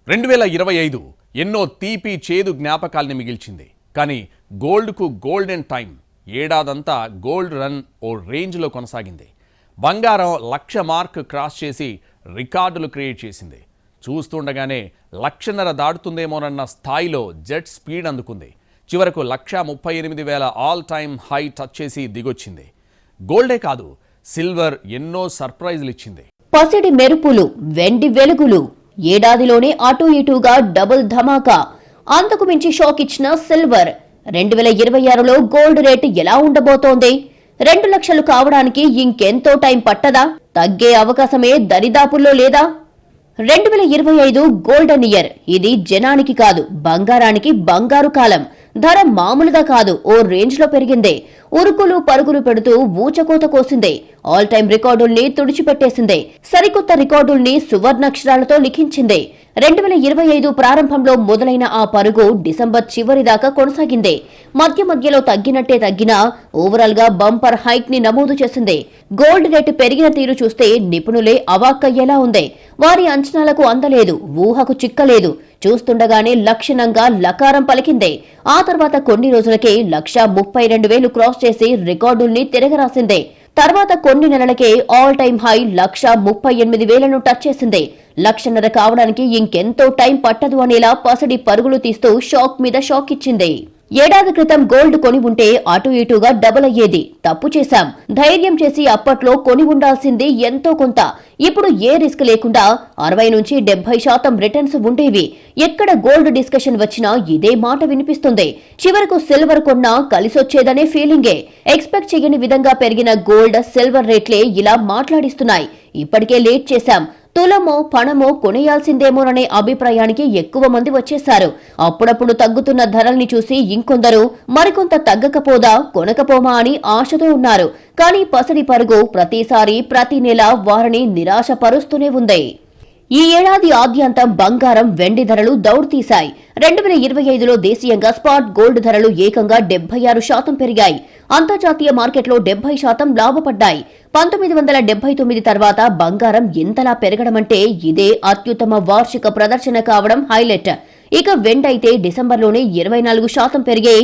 2025 ఎన్నో తీపి చేదు జ్ఞాపకాల్ని మిగిల్చింది. కానీ గోల్డ్కు గోల్డెన్ టైం ఏడాదంతా గోల్డ్ రన్ ఓ రేంజ్లో కొనసాగింది. బంగారం 1,00,000 మార్క్ క్రాస్ చేసి రికార్డులు క్రియేట్ చేసింది. చూస్తుండగానే 1,50,000 దాటుతుందేమోనన్న స్థాయిలో జెట్ స్పీడ్ అందుకుంది. చివరకు 1,38,000 ఆల్ టైమ్ హై టచ్ చేసి దిగొచ్చింది. గోల్డే కాదు, సిల్వర్ ఎన్నో సర్ప్రైజులు ఇచ్చింది. పసిడి మెరుపులు, వెండి వెలుగులు, ఏడాదిలోనే అటు ఇటుగా డబుల్ ధమాకా. అంతకు మించి షాక్ ఇచ్చిన సిల్వర్. 2026లో గోల్డ్ రేటు ఎలా ఉండబోతోంది? 2 లక్షలు కావడానికి ఇంకెంతో టైం పట్టదా? తగ్గే అవకాశమే దరిదాపుల్లో లేదా? 2025 గోల్డెన్ ఇయర్. ఇది జనానికి కాదు, బంగారానికి బంగారు కాలం. ధర మామూలుగా కాదు, ఓ రేంజ్ లో పెరిగింది. ఉరుకులు పరుగులు పెడుతూ ఊచకోత కోసింది. All time రికార్డుల్ని తుడిచిపెట్టేసింది. సరికొత్త రికార్డుల్ని సువర్ణాక్షరాలతో లిఖించింది. 2025 ప్రారంభంలో మొదలైన ఆ పరుగు డిసెంబర్ చివరి దాకా కొనసాగింది. మధ్యలో తగ్గినట్టే తగ్గినా ఓవరాల్ గా బంపర్ హైక్ ని నమోదు చేసింది. గోల్డ్ రేటు పెరిగిన తీరు చూస్తే నిపుణులే అవాక్కయ్యేలా ఉంది. వారి అంచనాలకు అందలేదు, ఊహకు చిక్కలేదు. చూస్తుండగానే లక్షణంగా లకారం పలికింది. ఆ తర్వాత కొన్ని రోజులకే 1,32,000 క్రాస్ చేసి రికార్డుల్ని తిరగరాసింది. తర్వాత కొన్ని నెలలకే ఆల్ టైమ్ హై 1,38,000 టచ్ చేసింది. 1,00,000 కావడానికి ఇంకెంతో టైం పట్టదు అనేలా పసిడి పరుగులు తీస్తూ షాక్ మీద షాక్ ఇచ్చింది. ఏడాది క్రితం గోల్డ్ కొని ఉంటే అటు ఇటుగా డబుల్ అయ్యేది. తప్పు చేశాం, ధైర్యం చేసి అప్పట్లో కొని ఉండాల్సింది ఎంతో కొంత. ఇప్పుడు ఏ రిస్క్ లేకుండా 60 నుంచి 70% రిటర్న్స్ ఉండేవి. ఎక్కడ గోల్డ్ డిస్కషన్ వచ్చినా ఇదే మాట వినిపిస్తుంది. చివరకు సిల్వర్ కొన్నా కలిసొచ్చేదనే ఫీలింగే. ఎక్స్పెక్ట్ చేయని విధంగా పెరిగిన గోల్డ్, సిల్వర్ రేట్లే ఇలా మాట్లాడిస్తున్నాయి. ఇప్పటికే లేట్ చేశాం, తులమో పణమో కొనేయాల్సిందేమోననే అభిప్రాయానికి ఎక్కువ మంది వచ్చేశారు. అప్పుడప్పుడు తగ్గుతున్న ధరల్ని చూసి ఇంకొందరు మరికొంత తగ్గకపోదా కొనకపోమా అని ఆశతో ఉన్నారు. కానీ పసిడి పరుగు ప్రతిసారి ప్రతి నెల వారిని నిరాశపరుస్తూనే ఉంది. ఈ ఏడాది ఆద్యంతం బంగారం, వెండి ధరలు దౌడు తీశాయి. 2025లో దేశీయంగా స్పాట్ గోల్డ్ ధరలు ఏకంగా 76% పెరిగాయి. అంతర్జాతీయ మార్కెట్లో 70% లాభపడ్డాయి. 1979 తర్వాత బంగారం ఇంతలా పెరగడమంటే ఇదే అత్యుత్తమ వార్షిక ప్రదర్శన కావడం హైలైట్. ఇక వెండి అయితే డిసెంబర్లోనే 24% పెరిగే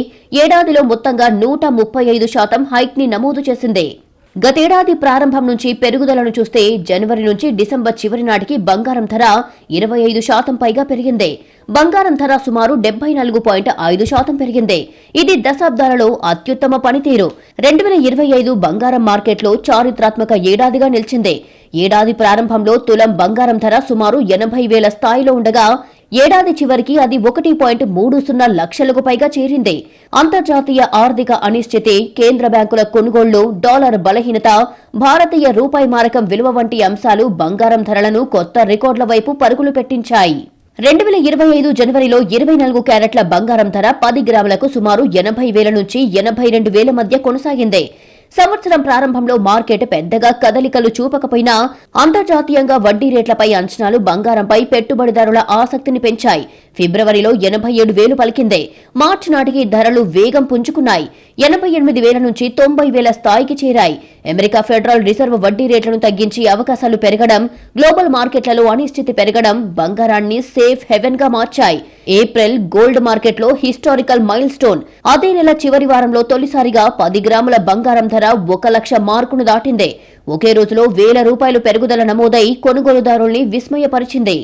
ఏడాదిలో మొత్తంగా 135% హైక్ ని నమోదు చేసింది. గతేడాది ప్రారంభం నుంచి పెరుగుదలను చూస్తే జనవరి నుంచి డిసెంబర్ చివరి నాటికి బంగారం ధర 25% పైగా పెరిగింది. బంగారం ధర సుమారు 74.5% పెరిగింది. ఇది దశాబ్దాలలో అత్యుత్తమ పనితీరు. 2025 బంగారం మార్కెట్లో చారిత్రాత్మక ఏడాదిగా నిలిచింది. ఏడాది ప్రారంభంలో తులం బంగారం ధర సుమారు 80,000 స్థాయిలో ఉండగా ఏడాది చివరికి అది 1.30 లక్షలకు పైగా చేరింది. అంతర్జాతీయ ఆర్థిక అనిశ్చితి, కేంద్ర బ్యాంకుల కొనుగోళ్లు, డాలర్ బలహీనత, భారతీయ రూపాయి మారకం విలువ వంటి అంశాలు బంగారం ధరలను కొత్త రికార్డుల వైపు పరుగులు పెట్టించాయి. 2025 జనవరిలో 24 క్యారెట్ల బంగారం ధర 10 గ్రాములకు సుమారు 80,000 నుంచి 82,000 మధ్య కొనసాగింది. సంవత్సరం ప్రారంభంలో మార్కెట్ పెద్దగా కదలికలు చూపకపోయినా అంతర్జాతీయంగా వడ్డీ రేట్లపై అంచనాలు బంగారంపై పెట్టుబడిదారుల ఆసక్తిని పెంచాయి. ఫిబ్రవరిలో 87,000 పలికింది. మార్చి నాటికి ధరలు వేగం పుంజుకున్నాయి. 88,000 నుంచి 90,000 స్థాయికి చేరాయి. అమెరికా ఫెడరల్ రిజర్వ్ వడ్డీ రేట్లను తగ్గించి అవకాశాలు పెరగడం, గ్లోబల్ మార్కెట్లలో అనిశ్చితి పెరగడం బంగారాన్ని సేఫ్ హెవెన్ గా మార్చాయి. ఏప్రిల్ గోల్డ్ మార్కెట్లో హిస్టారికల్ మైల్ స్టోన్. అదే నెల చివరి వారంలో తొలిసారిగా 10 గ్రాముల బంగారం ధర 1,00,000 మార్కును దాటింది. ఒకే రోజులో ₹1,000 పెరుగుదల నమోదై కొనుగోలుదారుల్ని విస్మయపరిచింది.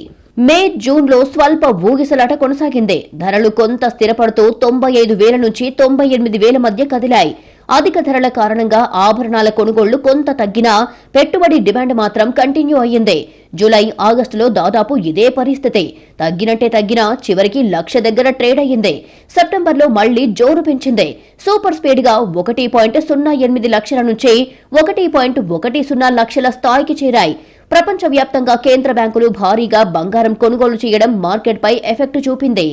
మే, జూన్లో స్వల్ప ఊగిసలాట కొనసాగింది. ధరలు కొంత స్థిరపడుతూ 95,000 నుంచి 98,000 మధ్య కదిలాయి. అధిక ధరల కారణంగా ఆభరణాల కొనుగోళ్లు కొంత తగ్గినా పెట్టుబడి డిమాండ్ మాత్రం కంటిన్యూ అయ్యింది. జూలై, ఆగస్టులో దాదాపు ఇదే పరిస్థితి. తగ్గినట్టే తగ్గినా చివరికి 1,00,000 దగ్గర ట్రేడ్ అయ్యింది. సెప్టెంబర్లో మళ్లీ జోరు పెంచింది. సూపర్ స్పీడ్ గా 1.08 లక్షల నుంచి 1.10 లక్షల స్థాయికి చేరాయి. ప్రపంచవ్యాప్తంగా కేంద్ర బ్యాంకులు భారీగా బంగారం కొనుగోలు చేయడం మార్కెట్పై ఎఫెక్ట్ చూపింది.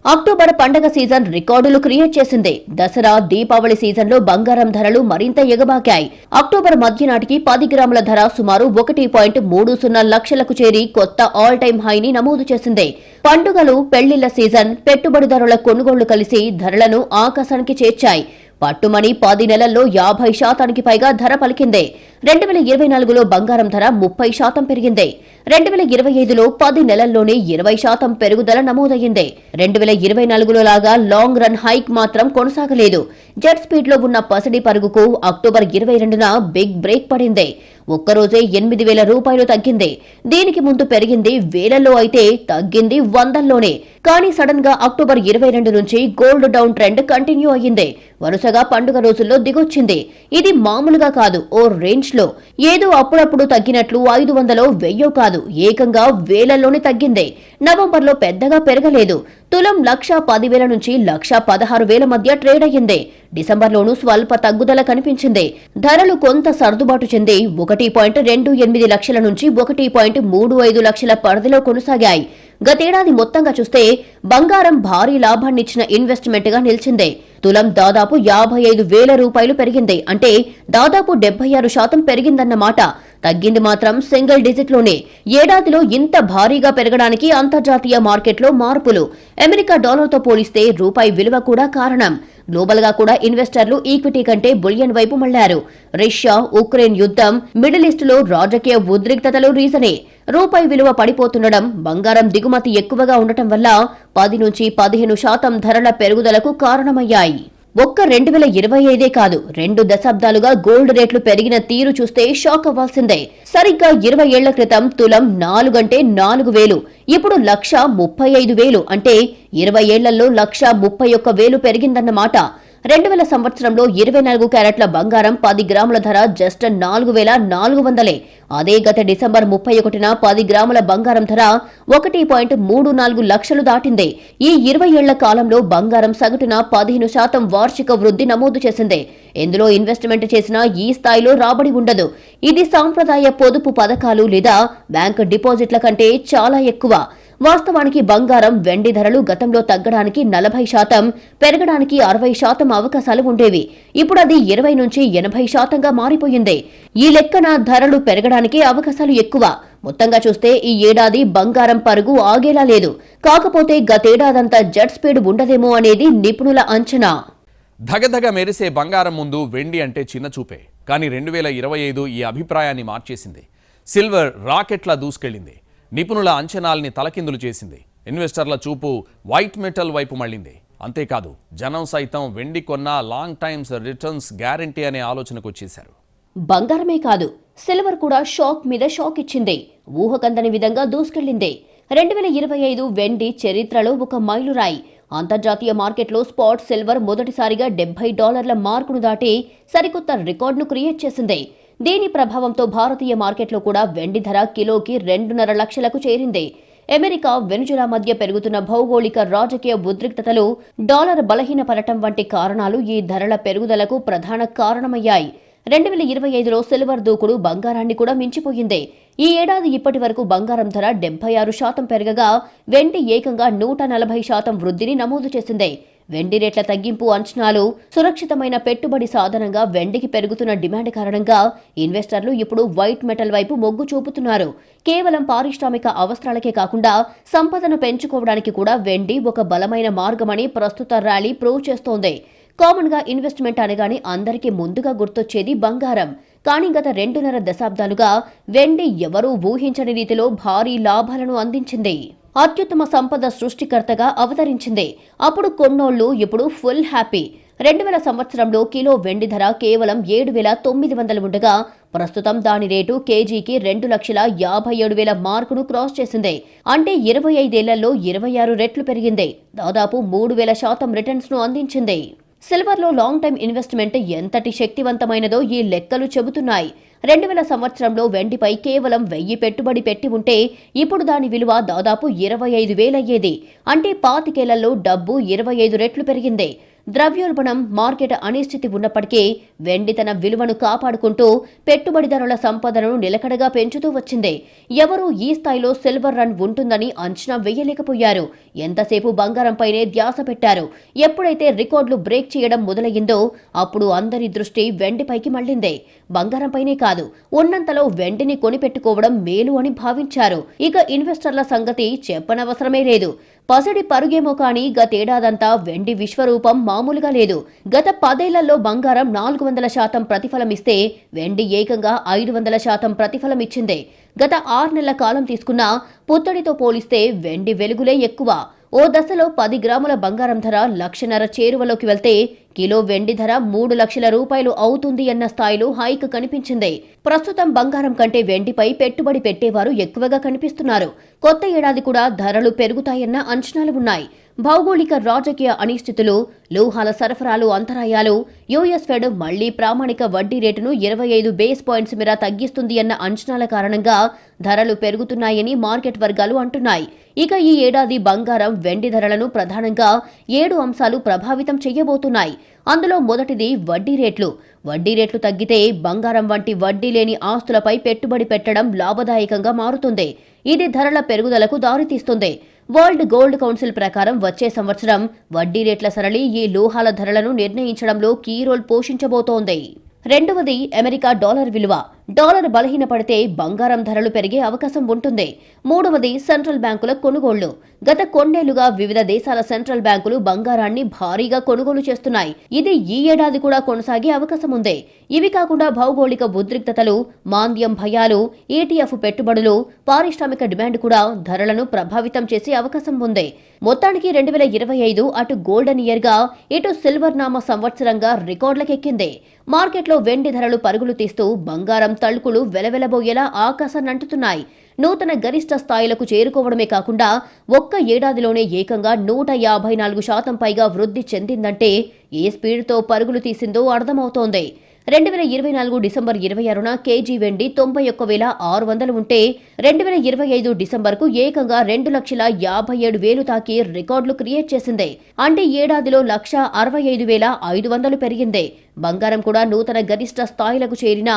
అక్టోబర్ పండగ సీజన్ రికార్డులు క్రియేట్ చేసింది. దసరా, దీపావళి సీజన్లో బంగారం ధరలు మరింత ఎగబాకాయి. అక్టోబర్ మధ్య నాటికి 10 గ్రాముల ధర సుమారు 1.30 లక్షలకు చేరి కొత్త ఆల్ టైమ్ హైని నమోదు చేసింది. పండుగలు, పెళ్లిళ్ల సీజన్, పెట్టుబడిదారుల కొనుగోళ్లు కలిసి ధరలను ఆకాశానికి చేర్చాయి. పట్టుమని 10 నెలల్లో 50% పైగా ధర పలికింది. 2024లో బంగారం ధర 30% పెరిగింది. 2025లో 10 నెలల్లోనే 20% పెరుగుదల నమోదయ్యింది. 2024లో లాగా లాంగ్ రన్ హైక్ మాత్రం కొనసాగలేదు. జెట్ స్పీడ్ లో ఉన్న పసిడి పరుగుకు అక్టోబర్ 22న బిగ్ బ్రేక్ పడింది. ఒక్కరోజే 8,000 రూపాయలు తగ్గింది. దీనికి ముందు పెరిగింది వేలల్లో అయితే తగ్గింది వందల్లోనే. కానీ సడన్ గా అక్టోబర్ 22 నుంచి గోల్డ్ డౌన్ ట్రెండ్ కంటిన్యూ అయ్యింది. వరుసగా పండుగ రోజుల్లో దిగొచ్చింది. ఇది మామూలుగా కాదు, ఓ రేంజ్ లో. ఏదో అప్పుడప్పుడు తగ్గినట్లు 500 1000 కాదు, ఏకంగా వేలల్లోనే తగ్గింది. నవంబర్లో పెద్దగా పెరగలేదు. తులం 1,10,000 నుంచి 1,16,000 మధ్య ట్రేడ్ అయ్యింది. డిసెంబర్లోనూ స్వల్ప తగ్గుదల కనిపించింది. ధరలు కొంత సర్దుబాటు చెంది 1.28 లక్షల నుంచి 1.35 లక్షల పరిధిలో కొనసాగాయి. గతేడాది మొత్తంగా చూస్తే బంగారం భారీ లాభాన్నిచ్చిన ఇన్వెస్ట్మెంట్ గా నిలిచింది. తులం దాదాపు 55,000 రూపాయలు పెరిగింది. అంటే దాదాపు 76% పెరిగిందన్నమాట. తగ్గింది మాత్రం సింగిల్ డిజిట్లోనే. ఏడాదిలో ఇంత భారీగా పెరగడానికి అంతర్జాతీయ మార్కెట్లో మార్పులు, అమెరికా డాలర్తో పోలిస్తే రూపాయి విలువ కూడా కారణం. గ్లోబల్ గా కూడా ఇన్వెస్టర్లు ఈక్విటీ కంటే బులియన్ వైపు మళ్లారు. రష్యా ఉక్రెయిన్ యుద్ధం, మిడిల్ ఈస్ట్ లో రాజకీయ ఉద్రిక్తతలు రీజనే. రూపాయి విలువ పడిపోతుండడం, బంగారం దిగుమతి ఎక్కువగా ఉండటం వల్ల 10 నుంచి 15% ధరల పెరుగుదలకు కారణమయ్యాయి. ఒక్క 2025 కాదు, 2 దశాబ్దాలుగా గోల్డ్ రేట్లు పెరిగిన తీరు చూస్తే షాక్ అవ్వాల్సిందే. సరిగ్గా 20 ఏళ్ల క్రితం తులం 4 అంటే 4,000, ఇప్పుడు 1,35,000. అంటే 20 ఏళ్లలో 1,31,000 పెరిగిందన్నమాట. 2000 సంవత్సరంలో 24 క్యారెట్ల బంగారం 10 గ్రాముల ధర జస్ట్ 4,400. అదే గత డిసెంబర్ 31న 10 గ్రాముల బంగారం ధర 1.34 లక్షలు దాటింది. ఈ 20 ఏళ్ల కాలంలో బంగారం సగటున 15% వార్షిక వృద్ధి నమోదు చేసింది. ఎందులో ఇన్వెస్ట్మెంట్ చేసినా ఈ స్థాయిలో రాబడి ఉండదు. ఇది సాంప్రదాయ పొదుపు పథకాలు లేదా బ్యాంక్ డిపాజిట్ల కంటే చాలా ఎక్కువ. వాస్తవానికి బంగారం, వెండి ధరలు గతంలో తగ్గడానికి 40%, పెరగడానికి 60% అవకాశాలు ఉండేవి. ఇప్పుడు అది 20 నుంచి 80%గా మారిపోయింది. ఈ లెక్కన ధరలు పెరగడానికి అవకాశాలు ఎక్కువ. మొత్తంగా చూస్తే ఈ ఏడాది బంగారం పరుగు ఆగేలా లేదు. కాకపోతే గతేడాదంతా జెట్ స్పీడ్ ఉండదేమో అనేది నిపుణుల అంచనా. ధగధగ మెరిసే బంగారం ముందు వెండి అంటే చిన్న చూపే. కానీ 2025 ఈ అభిప్రాయాన్ని మార్చేసింది. సిల్వర్ రాకెట్లా దూసుకెళ్లింది. నిపుణుల అంచనాల్ని తలకిందులు చేసింది. ఇన్వెస్టర్ల చూపు వైట్ మెటల్ వైపు మళ్లింది. అంతేకాదు, జనం సైతం వెండి కొన్నా లాంగ్ టైమ్స్ రిటర్న్స్ గ్యారంటీ అనే ఆలోచనకు వచ్చేశారు. బంగారమే కాదు, సిల్వర్ కూడా షాక్ మీద షాక్ ఇచ్చింది. ఊహకందని విధంగా దూసుకెళ్లింది. 2025 వెండి చరిత్రలో ఒక మైలురాయి. అంతర్జాతీయ మార్కెట్లో స్పాట్ సిల్వర్ మొదటిసారిగా $70 మార్కును దాటి సరికొత్త రికార్డును క్రియేట్ చేసింది. దీని ప్రభావంతో భారతీయ మార్కెట్లో కూడా వెండి ధర కిలోకి 2.5 లక్షలకు చేరింది. అమెరికా, వెనుజులా మధ్య పెరుగుతున్న భౌగోళిక రాజకీయ ఉద్రిక్తతలు, డాలర్ బలహీనపడటం వంటి కారణాలు ఈ ధరల పెరుగుదలకు ప్రధాన కారణమయ్యాయి. 2025లో సిల్వర్ దూకుడు బంగారాన్ని కూడా మించిపోయింది. ఈ ఏడాది ఇప్పటి వరకు బంగారం ధర 76% పెరగగా వెండి ఏకంగా 140% వృద్ధిని నమోదు చేసింది. వెండి రేట్ల తగ్గింపు అంచనాలు, సురక్షితమైన పెట్టుబడి సాధనంగా వెండికి పెరుగుతున్న డిమాండ్ కారణంగా ఇన్వెస్టర్లు ఇప్పుడు వైట్ మెటల్ వైపు మొగ్గు చూపుతున్నారు. కేవలం పారిశ్రామిక అవసరాలకే కాకుండా సంపదను పెంచుకోవడానికి కూడా వెండి ఒక బలమైన మార్గమని ప్రస్తుత ర్యాలీ ప్రూవ్ చేస్తోంది. కామన్ గా ఇన్వెస్ట్మెంట్ అనగానే అందరికీ ముందుగా గుర్తొచ్చేది బంగారం. కానీ గత 2.5 దశాబ్దాలుగా వెండి ఎవరూ ఊహించని రీతిలో భారీ లాభాలను అందించింది. అత్యుత్తమ సంపద సృష్టికర్తగా అవతరించింది. అప్పుడు కొన్నోళ్లు, ఇప్పుడు ఫుల్ హ్యాపీ. 2000 సంవత్సరంలో కిలో వెండి ధర కేవలం 7,900 ఉండగా ప్రస్తుతం దాని రేటు కేజీకి 2,57,000 మార్కును క్రాస్ చేసింది. అంటే 25 ఏళ్లలో 26 రెట్లు పెరిగింది. దాదాపు 3,000% రిటర్న్స్ ను అందించింది. సిల్వర్లో లాంగ్ టైమ్ ఇన్వెస్ట్మెంట్ ఎంతటి శక్తివంతమైనదో ఈ లెక్కలు చెబుతున్నాయి. 2000 సంవత్సరంలో వెండిపై కేవలం 1000 పెట్టుబడి పెట్టి ఉంటే ఇప్పుడు దాని విలువ దాదాపు 25,000 అయ్యేది. అంటే 25 ఏళ్లలో డబ్బు 25 రెట్లు పెరిగింది. ద్రవ్యోల్బణం, మార్కెట్ అనిశ్చితి ఉన్నప్పటికీ వెండి తన విలువను కాపాడుకుంటూ పెట్టుబడిదారుల సంపదను నిలకడగా పెంచుతూ వచ్చింది. ఎవరూ ఈ స్థాయిలో సిల్వర్ రన్ ఉంటుందని అంచనా వేయలేకపోయారు. ఎంతసేపు బంగారంపైనే ధ్యాస పెట్టారు. ఎప్పుడైతే రికార్డులు బ్రేక్ చేయడం మొదలయ్యిందో అప్పుడు అందరి దృష్టి వెండిపైకి మళ్లింది. బంగారంపైనే కాదు, ఉన్నంతలో వెండిని కొనిపెట్టుకోవడం మేలు అని భావించారు. ఇక ఇన్వెస్టర్ల సంగతి చెప్పనవసరమే లేదు. పసిడి పరుగేమో కానీ గతేడాదంతా వెండి విశ్వరూపం మామూలుగా లేదు. గత 10 ఏళ్లలో బంగారం 400% ప్రతిఫలమిస్తే వెండి ఏకంగా 500% ప్రతిఫలమిచ్చింది. గత 6 నెలల కాలం తీసుకున్న పుత్తడితో పోలిస్తే వెండి వెలుగులే ఎక్కువ. ఓ దశలో 10 గ్రాముల బంగారం ధర 1,50,000 చేరువలోకి వెళ్తే కిలో వెండి ధర 3 లక్షల రూపాయలు అవుతుంది అన్న స్థాయిలో హైక్ కనిపించింది. ప్రస్తుతం బంగారం కంటే వెండిపై పెట్టుబడి పెట్టేవారు ఎక్కువగా కనిపిస్తున్నారు. కొత్త ఏడాది కూడా ధరలు పెరుగుతాయన్న అంచనాలు ఉన్నాయి. భౌగోళిక రాజకీయ అనిశ్చితులు, లోహాల సరఫరాలు అంతరాయాలు, యుఎస్ ఫెడ్ మళ్లీ ప్రామాణిక వడ్డీ రేటును 25 బేస్ పాయింట్స్ మేర తగ్గిస్తుంది అన్న అంచనాల కారణంగా ధరలు పెరుగుతున్నాయని మార్కెట్ వర్గాలు అంటున్నాయి. ఇక ఈ ఏడాది బంగారం, వెండి ధరలను ప్రధానంగా 7 అంశాలు ప్రభావితం చేయబోతున్నాయి. అందులో మొదటిది వడ్డీ రేట్లు. వడ్డీ రేట్లు తగ్గితే బంగారం వంటి వడ్డీ లేని ఆస్తులపై పెట్టుబడి పెట్టడం లాభదాయకంగా మారుతుంది. ఇది ధరల పెరుగుదలకు దారితీస్తుంది. వరల్డ్ గోల్డ్ కౌన్సిల్ ప్రకారం వచ్చే సంవత్సరం వడ్డీ రేట్ల సరళి ఈ లోహాల ధరలను నిర్ణయించడంలో కీ రోల్ పోషించబోతోంది. రెండవది అమెరికా డాలర్ విలువ. డాలర్ బలహీనపడితే బంగారం ధరలు పెరిగే అవకాశం ఉంటుంది. మూడవది సెంట్రల్ బ్యాంకుల కొనుగోళ్లు. గత కొన్నేళ్లుగా వివిధ దేశాల సెంట్రల్ బ్యాంకులు బంగారాన్ని భారీగా కొనుగోలు చేస్తున్నాయి. ఇది ఈ ఏడాది కూడా కొనసాగే అవకాశం ఉంది. ఇవి కాకుండా భౌగోళిక ఉద్రిక్తతలు, మాంద్యం భయాలు, ఈటీఎఫ్ పెట్టుబడులు, పారిశ్రామిక డిమాండ్ కూడా ధరలను ప్రభావితం చేసే అవకాశం ఉంది. మొత్తానికి 2025 అటు గోల్డెన్ ఇయర్ గా, ఇటు సిల్వర్ నామ సంవత్సరంగా రికార్డులకెక్కింది. మార్కెట్లో వెండి ధరలు పరుగులు తీస్తూ బంగారం తళుకులు వెలవెలబోయేలా ఆకాశాన్నంటుతున్నాయి. నూతన గరిష్ట స్థాయిలకు చేరుకోవడమే కాకుండా ఒక్క ఏడాదిలోనే ఏకంగా 154% పైగా వృద్ధి చెందిందంటే ఏ స్పీడ్తో పరుగులు తీసిందో అర్థమవుతోంది. 2024 డిసెంబర్ 26న కేజీ వెండి 91,600 ఉంటే 2025 డిసెంబర్కు ఏకంగా 2,57,000 తాకి రికార్డులు క్రియేట్ చేసింది. అంటే ఏడాదిలో 1,65,500 పెరిగింది. బంగారం కూడా నూతన గరిష్ట స్థాయిలకు చేరినా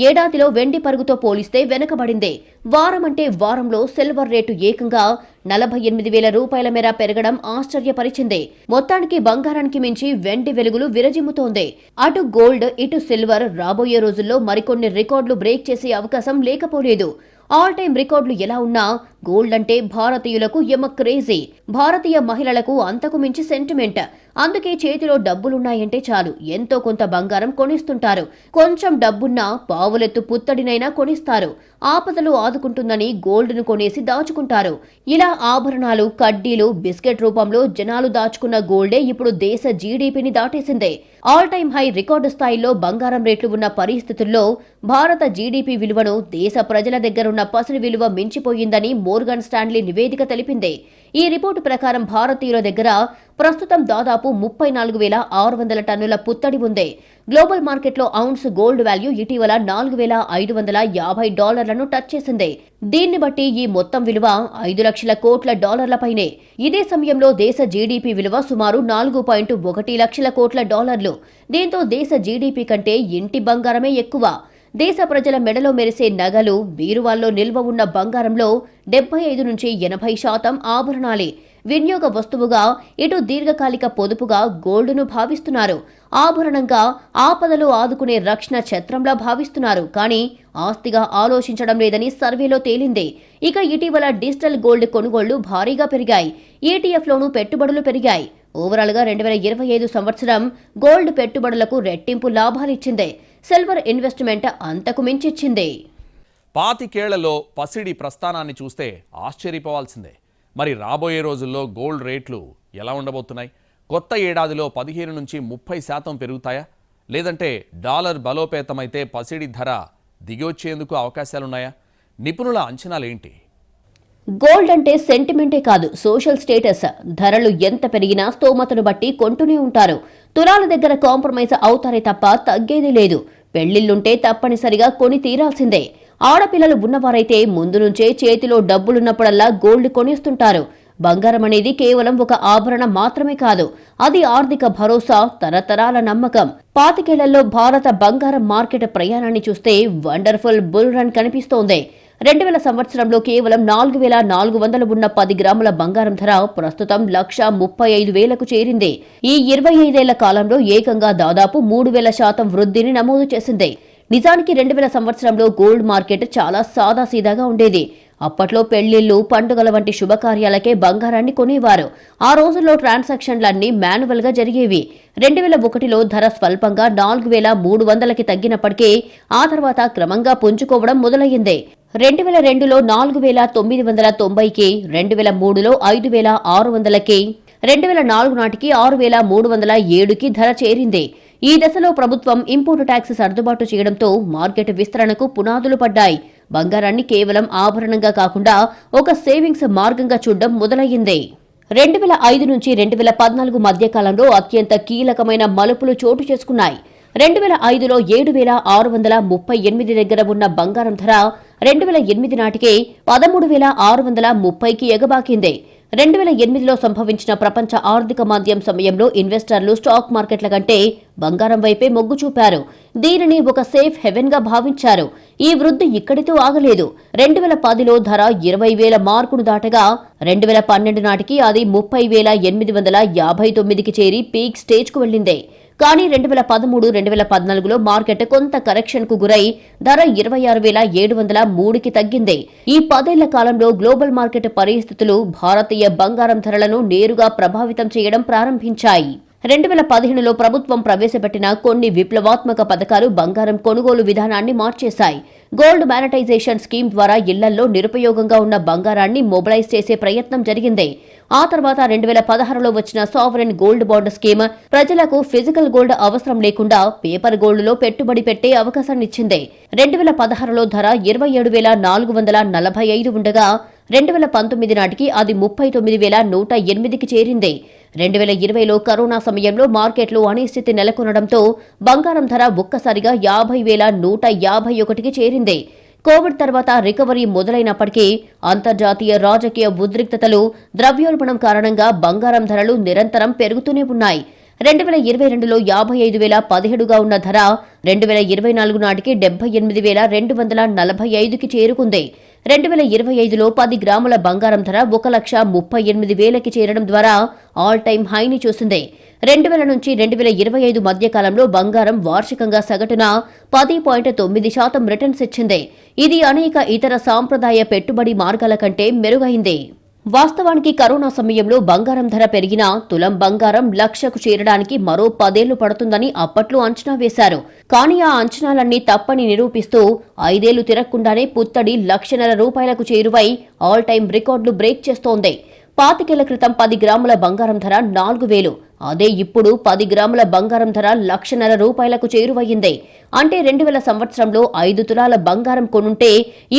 ఏడాదిలో వెండి పరుగుతో పోలిస్తే వెనకబడింది. వారం అంటే వారంలో సిల్వర్ రేటు ఏకంగా 48,000 రూపాయల మేర పెరగడం ఆశ్చర్యపరిచింది. మొత్తానికి బంగారానికి మించి వెండి వెలుగులు విరజిమ్ముతోంది. అటు గోల్డ్, ఇటు సిల్వర్ రాబోయే రోజుల్లో మరికొన్ని రికార్డులు బ్రేక్ చేసే అవకాశం లేకపోలేదు. ఆల్ టైమ్ రికార్డులు ఎలా ఉన్నా గోల్డ్ అంటే భారతీయులకు ఎమ క్రేజీ. భారతీయ మహిళలకు అంతకు మించి సెంటిమెంట్. అందుకే చేతిలో డబ్బులున్నాయంటే చాలు ఎంతో కొంత బంగారం కొనిస్తుంటారు. కొంచెం డబ్బున్నా పావులెత్తు పుత్తడినైనా కొనిస్తారు. ఆపదలు ఆదుకుంటుందని గోల్డ్ను కొనేసి దాచుకుంటారు. ఇలా ఆభరణాలు, కడ్డీలు, బిస్కెట్ రూపంలో జనాలు దాచుకున్న గోల్డే ఇప్పుడు దేశ జీడీపీని దాటేసిందే. ఆల్ టైమ్ హై రికార్డు స్థాయిలో బంగారం రేట్లు ఉన్న పరిస్థితుల్లో భారత జీడీపీ విలువను దేశ ప్రజల దగ్గరున్న పసిడి విలువ మించిపోయిందని మోర్గన్ స్టాన్లీ నివేదిక తెలిపింది. ఈ రిపోర్టు ప్రకారం భారతీయుల దగ్గర ప్రస్తుతం దాదాపు 34,600 టన్నుల పుత్తడి ఉంది. గ్లోబల్ మార్కెట్లో ఔన్స్ గోల్డ్ వాల్యూ ఇటీవల $4,550 టచ్ చేసింది. దీన్ని బట్టి ఈ మొత్తం విలువ 5 లక్షల కోట్ల డాలర్లపైనే. ఇదే సమయంలో దేశ జీడీపీ విలువ సుమారు 4.1 లక్షల కోట్ల డాలర్లు. దీంతో దేశ జీడీపీ కంటే ఇంటి బంగారమే ఎక్కువ. దేశ ప్రజల మెడలో మెరిసే నగలు, బీరువాల్లో నిల్వ ఉన్న బంగారంలో 75 నుంచి 80% ఆభరణాలే. వినియోగ వస్తువుగా, ఇటు దీర్ఘకాలిక పొదుపుగా గోల్డ్ను భావిస్తున్నారు. ఆభరణంగా, ఆపదలు ఆదుకునే రక్షణ ఛత్రంలా భావిస్తున్నారు. కానీ ఆస్తిగా ఆలోచించడం లేదని సర్వేలో తేలింది. ఇక ఇటీవల డిజిటల్ గోల్డ్ కొనుగోళ్లు భారీగా పెరిగాయి. ఈటీఎఫ్లోనూ పెట్టుబడులు పెరిగాయి. ఓవరాల్గా 2025 సంవత్సరం గోల్డ్ పెట్టుబడులకు రెట్టింపు లాభాలిచ్చింది. సిల్వర్ ఇన్వెస్ట్మెంట్ అంతకు మించిచ్చింది. 25 ఏళ్లలో పసిడి ప్రస్థానాన్ని చూస్తే ఆశ్చర్యపోవాల్సిందే. మరి రాబోయే రోజుల్లో గోల్డ్ రేట్లు ఎలా ఉండబోతున్నాయి? కొత్త ఏడాదిలో 15 నుంచి 30% పెరుగుతాయా? లేదంటే డాలర్ బలోపేతమైతే పసిడి ధర దిగొచ్చేందుకు అవకాశాలున్నాయా? నిపుణుల అంచనాలేంటి? గోల్డ్ అంటే సెంటిమెంటే కాదు, సోషల్ స్టేటస్. ధరలు ఎంత పెరిగినా స్తోమతను బట్టి కొంటూనే ఉంటారు. తులాల దగ్గర కాంప్రమైజ్ అవుతారే తప్ప తగ్గేది లేదు. పెళ్లిళ్లుంటే తప్పనిసరిగా కొని తీరాల్సిందే. ఆడపిల్లలు ఉన్నవారైతే ముందు నుంచే చేతిలో డబ్బులున్నప్పుడల్లా గోల్డ్ కొనేస్తుంటారు. బంగారం అనేది కేవలం ఒక ఆభరణం మాత్రమే కాదు, అది ఆర్థిక భరోసా, తరతరాల నమ్మకం. 25 ఏళ్లలో భారత బంగారం మార్కెట్ ప్రయాణాన్ని చూస్తే వండర్ఫుల్ బుల్ రన్ కనిపిస్తోంది. 2000 సంవత్సరంలో కేవలం 4,400 ఉన్న 10 గ్రాముల బంగారం ధర ప్రస్తుతం 1,35,000కు చేరింది. ఈ 25 ఏళ్ల కాలంలో ఏకంగా దాదాపు 3,000% వృద్ధిని నమోదు చేసింది. నిజానికి 2000 సంవత్సరంలో గోల్డ్ మార్కెట్ చాలా సాదాసీదాగా ఉండేది. అప్పట్లో పెళ్లిళ్లు, పండుగల వంటి శుభకార్యాలకే బంగారాన్ని కొనేవారు. ఆ రోజుల్లో ట్రాన్సాక్షన్లన్నీ మాన్యువల్ గా జరిగేవి. 2001లో ధర స్వల్పంగా 4,300కి తగ్గినప్పటికీ ఆ తర్వాత క్రమంగా పుంజుకోవడం మొదలయ్యింది. 2002లో 4,990కి, 2003లో 5,600కి, 2004 నాటికి 6,307కి ధర చేరింది. ఈ దశలో ప్రభుత్వం ఇంపోర్టు ట్యాక్స్ సర్దుబాటు చేయడంతో మార్కెట్ విస్తరణకు పునాదులు పడ్డాయి. బంగారాన్ని కేవలం ఆభరణంగా కాకుండా ఒక సేవింగ్స్ మార్గంగా చూడడం మొదలయ్యింది. 2005 నుంచి 2014 మధ్య కాలంలో అత్యంత కీలకమైన మలుపులు చోటు చేసుకున్నాయి. 2005లో 7,638 దగ్గర ఉన్న బంగారం ధర 2008 నాటికే 13,630కి ఎగబాకింది. 2008లో సంభవించిన ప్రపంచ ఆర్థిక మాంద్యం సమయంలో ఇన్వెస్టర్లు స్టాక్ మార్కెట్ల కంటే బంగారం వైపే మొగ్గు చూపారు. దీనిని ఒక సేఫ్ హెవెన్ గా భావించారు. ఈ వృద్ధి ఇక్కడితో ఆగలేదు. 2010లో ధర 20,000 మార్కును దాటగా 2012 నాటికి అది 30,859కి చేరి పీక్ స్టేజ్ కు వెళ్లింది. కానీ 2013, 2014లో మార్కెట్ కొంత కరెక్షన్ కు గురై ధర 26,703కి తగ్గింది. ఈ 10 ఏళ్ల కాలంలో గ్లోబల్ మార్కెట్ పరిస్థితులు భారతీయ బంగారం ధరలను నేరుగా ప్రభావితం చేయడం ప్రారంభించాయి. 2015లో ప్రభుత్వం ప్రవేశపెట్టిన కొన్ని విప్లవాత్మక పథకాలు బంగారం కొనుగోలు విధానాన్ని మార్చేశాయి. గోల్డ్ మానిటైజేషన్ స్కీమ్ ద్వారా ఇళ్లల్లో నిరుపయోగంగా ఉన్న బంగారాన్ని మొబిలైజ్ చేసే ప్రయత్నం జరిగింది. ఆ తర్వాత 2016లో వచ్చిన సావరెన్ గోల్డ్ బాండ్ స్కీమ్ ప్రజలకు ఫిజికల్ గోల్డ్ అవసరం లేకుండా పేపర్ గోల్డ్ లో పెట్టుబడి పెట్టే అవకాశాన్నిచ్చింది. 2016లో ధర 27,445 ఉండగా 2019 నాటికి అది 39,108కి చేరింది. 2020లో కరోనా సమయంలో మార్కెట్లో అనిశ్చితి నెలకొనడంతో బంగారం ధర ఒక్కసారిగా 50,151కి చేరింది. కోవిడ్ తర్వాత రికవరీ మొదలైనప్పటికీ అంతర్జాతీయ రాజకీయ ఉద్రిక్తతలు, ద్రవ్యోల్బణం కారణంగా బంగారం ధరలు నిరంతరం పెరుగుతూనే ఉన్నాయి. 2022లో 55,017గా ఉన్న ధర 2024 నాటికి 78,245కి చేరుకుంది. 2025లో 10 గ్రాముల బంగారం ధర 1,38,000కి చేరడం ద్వారా ఆల్ టైమ్ హైని చూసింది. 2000 నుంచి 2025 మధ్య కాలంలో బంగారం వార్షికంగా సగటున 10.9% రిటర్న్స్ ఇచ్చింది. ఇది అనేక ఇతర సాంప్రదాయ పెట్టుబడి మార్గాల కంటే మెరుగైంది. వాస్తవానికి కరోనా సమయంలో బంగారం ధర పెరిగినా తులం బంగారం లక్షకు చేరడానికి మరో 10 ఏళ్లు పడుతుందని అప్పట్లో అంచనా వేశారు. కానీ ఆ అంచనాలన్నీ తప్పని నిరూపిస్తూ 5 ఏళ్లు తిరగకుండానే పుత్తడి ₹1,00,000 చేరువై ఆల్ టైమ్ రికార్డులు బ్రేక్ చేస్తోంది. 25 ఏళ్ల క్రితం 10 గ్రాముల బంగారం ధర 4,000. అదే ఇప్పుడు 10 గ్రాముల బంగారం ధర ₹1,00,000 చేరువయ్యింది. అంటే 2000 సంవత్సరంలో 5 తులాల బంగారం కొనుంటే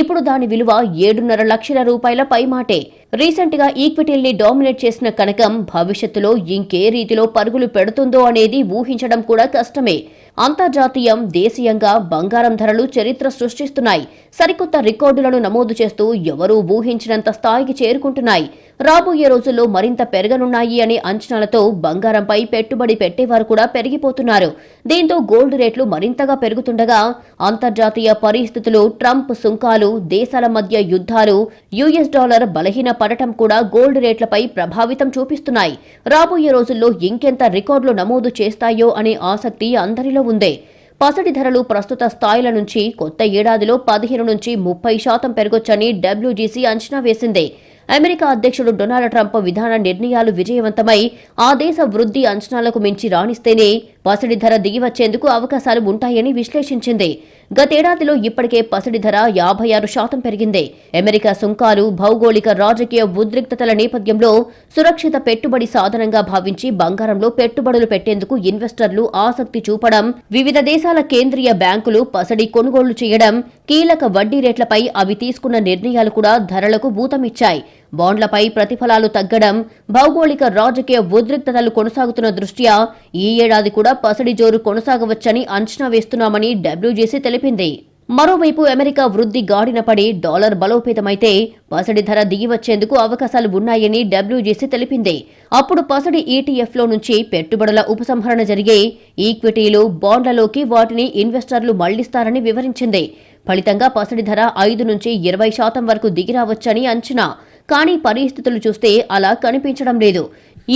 ఇప్పుడు దాని విలువ ₹7.5 లక్షల పైమాటే. రీసెంట్ గా ఈక్విటీల్ని డామినేట్ చేసిన కనకం భవిష్యత్తులో ఇంకే రీతిలో పరుగులు పెడుతుందో అనేది ఊహించడం కూడా కష్టమే. అంతర్జాతీయం, దేశీయంగా బంగారం ధరలు చరిత్ర సృష్టిస్తున్నాయి. సరికొత్త రికార్డులను నమోదు చేస్తూ ఎవరూ ఊహించినంత స్థాయికి చేరుకుంటున్నాయి. రాబోయే రోజుల్లో మరింత పెరగనున్నాయి అనే అంచనాలతో బంగారంపై పెట్టుబడి పెట్టేవారు కూడా పెరిగిపోతున్నారు. దీంతో గోల్డ్ రేట్లు మరింతగా పెరుగుతుండగా అంతర్జాతీయ పరిస్థితులు, ట్రంప్ సుంకాలు, దేశాల మధ్య యుద్ధాలు, యుఎస్ డాలర్ బలహీన పడటం కూడా గోల్డ్ రేట్లపై ప్రభావితం చూపిస్తున్నాయి. రాబోయే రోజుల్లో ఇంకెంత రికార్డులు నమోదు చేస్తాయో అనే ఆసక్తి అందరిలో ఉంది. పసిడి ధరలు ప్రస్తుత స్థాయిల నుంచి కొత్త ఏడాదిలో 15 నుంచి 30% పెరగొచ్చని WGC అంచనా వేసింది. అమెరికా అధ్యక్షుడు డొనాల్డ్ ట్రంప్ విధాన నిర్ణయాలు విజయవంతమై ఆ దేశ వృద్ధి అంచనాలకు మించి రాణిస్తేనే పసిడి ధర దిగివచ్చేందుకు అవకాశాలు ఉంటాయని విశ్లేషించింది. గతేడాదిలో ఇప్పటికే పసిడి ధర 56% పెరిగింది. అమెరికా సుంకాలు, భౌగోళిక రాజకీయ ఉద్రిక్తతల నేపథ్యంలో సురక్షిత పెట్టుబడి సాధనంగా భావించి బంగారంలో పెట్టుబడులు పెట్టేందుకు ఇన్వెస్టర్లు ఆసక్తి చూపడం, వివిధ దేశాల కేంద్రీయ బ్యాంకులు పసిడి కొనుగోళ్లు చేయడం, కీలక వడ్డీ రేట్లపై అవి తీసుకున్న నిర్ణయాలు కూడా ధరలకు ఊతమిచ్చాయి. బాండ్లపై ప్రతిఫలాలు తగ్గడం, భౌగోళిక రాజకీయ ఉద్రిక్తతలు కొనసాగుతున్న దృష్ట్యా ఈ ఏడాది కూడా పసిడి జోరు కొనసాగవచ్చని అంచనా వేస్తున్నామని WGC తెలిపింది. మరోవైపు అమెరికా వృద్ధి గాడిన పడి డాలర్ బలోపేతమైతే పసిడి ధర దిగివచ్చేందుకు అవకాశాలు ఉన్నాయని WGC తెలిపింది. అప్పుడు పసిడి ETFలో నుంచి పెట్టుబడుల ఉపసంహరణ జరిగే ఈక్విటీలు, బాండ్లలోకి వాటిని ఇన్వెస్టర్లు మళ్లిస్తారని వివరించింది. ఫలితంగా పసిడి ధర 5 నుంచి 20% వరకు దిగిరావచ్చని అంచనా. కానీ పరిస్థితులు చూస్తే అలా కనిపించడం లేదు.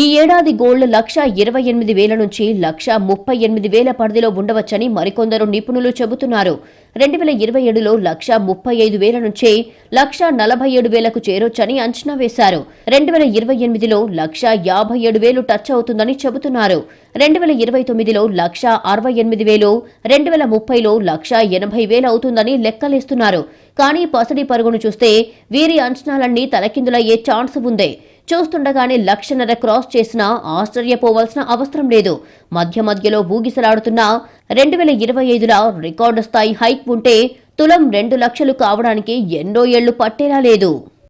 ఈ ఏడాది గోల్డ్ 1,28,000 నుంచి 1,38,000 పరిధిలో ఉండవచ్చని మరికొందరు నిపుణులు చెబుతున్నారు. 2027లో 1,35,000 నుంచి 1,47,000కు చేరొచ్చని అంచనా వేశారు. 2028లో 1,57,000 టచ్ అవుతుందని చెబుతున్నారు. 2029లో 1,68,000, 2030లో 1,80,000 అవుతుందని లెక్కలేస్తున్నారు. కానీ పసిడి పరుగును చూస్తే వీరి అంచనాలన్నీ తలకిందులయ్యే ఛాన్స్ ఉంది. చూస్తుండగానే 1,00,000 క్రాస్ చేసినా ఆశ్చర్యపోవాల్సిన అవసరం లేదు. మధ్యలో ఊగిసలాడుతున్న 2025లా రికార్డు స్థాయి హైక్ ఉంటే తులం 2 లక్షలు కావడానికి ఎన్నో ఏళ్లు పట్టేలా లేదు.